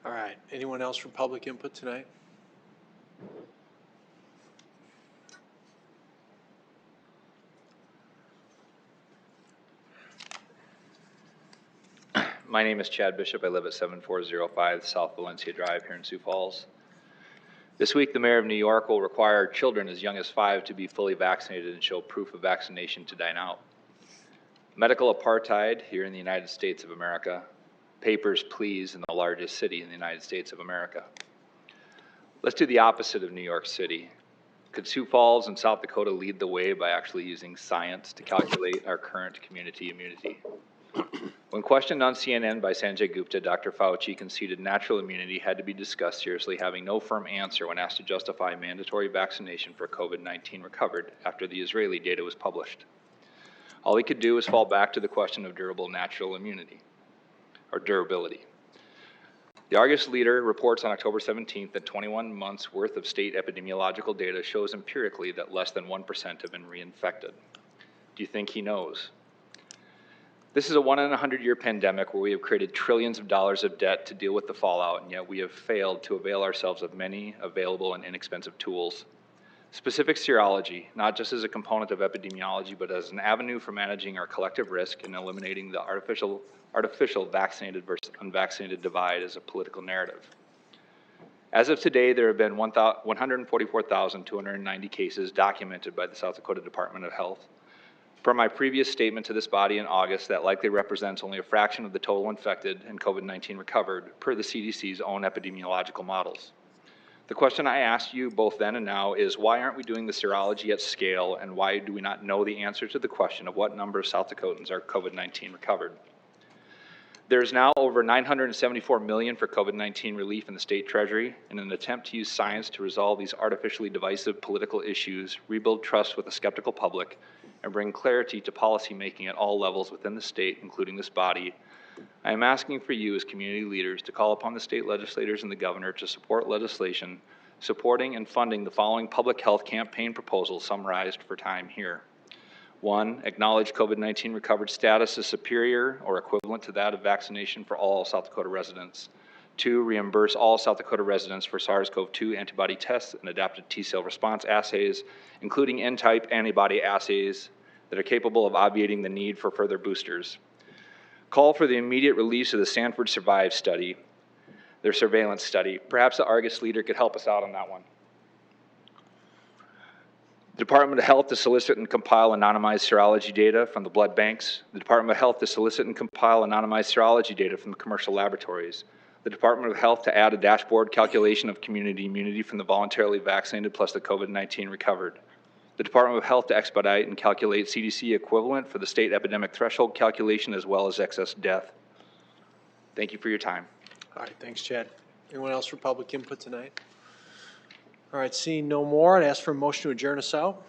All right. Anyone else for public input tonight? My name is Chad Bishop. I live at 7405 South Valencia Drive here in Sioux Falls. This week, the mayor of New York will require children as young as 5 to be fully vaccinated and show proof of vaccination to dine out. Medical apartheid here in the United States of America. Papers, please, in the largest city in the United States of America. Let's do the opposite of New York City. Could Sioux Falls and South Dakota lead the way by actually using science to calculate our current community immunity? When questioned on CNN by Sanjay Gupta, Dr. Fauci conceded natural immunity had to be discussed seriously, having no firm answer when asked to justify mandatory vaccination for COVID-19 recovered after the Israeli data was published. All he could do was fall back to the question of durable natural immunity, or durability. The Argus Leader reports on October 17th that 21 months worth of state epidemiological data shows empirically that less than 1% have been reinfected. Do you think he knows? This is a 1 in 100 year pandemic where we have created trillions of dollars of debt to deal with the fallout, and yet we have failed to avail ourselves of many available and inexpensive tools. Specific serology, not just as a component of epidemiology, but as an avenue for managing our collective risk and eliminating the artificial vaccinated versus unvaccinated divide as a political narrative. As of today, there have been 144,290 cases documented by the South Dakota Department of Health. Per my previous statement to this body in August, that likely represents only a fraction of the total infected and COVID-19 recovered per the CDC's own epidemiological models. The question I asked you both then and now is, why aren't we doing the serology at scale, and why do we not know the answer to the question of what number of South Dakotans are COVID-19 recovered? There is now over $974 million for COVID-19 relief in the state treasury in an attempt to use science to resolve these artificially divisive political issues, rebuild trust with a skeptical public, and bring clarity to policymaking at all levels within the state, including this body. I am asking for you as community leaders to call upon the state legislators and the governor to support legislation supporting and funding the following public health campaign proposals summarized for time here. 1, acknowledge COVID-19 recovered status as superior or equivalent to that of vaccination for all South Dakota residents. 2, reimburse all South Dakota residents for SARS-CoV-2 antibody tests and adaptive T-cell response assays, including N-type antibody assays that are capable of obviating the need for further boosters. Call for the immediate release of the Sanford Survive study, their surveillance study. Perhaps the Argus Leader could help us out on that one. The Department of Health to solicit and compile anonymized serology data from the blood banks. The Department of Health to solicit and compile anonymized serology data from the commercial laboratories. The Department of Health to add a dashboard calculation of community immunity from the voluntarily vaccinated plus the COVID-19 recovered. The Department of Health to expedite and calculate CDC equivalent for the state epidemic threshold calculation as well as excess death. Thank you for your time. All right, thanks, Chad. Anyone else for public input tonight? All right, seeing no more, I'd ask for a motion to adjourn us out.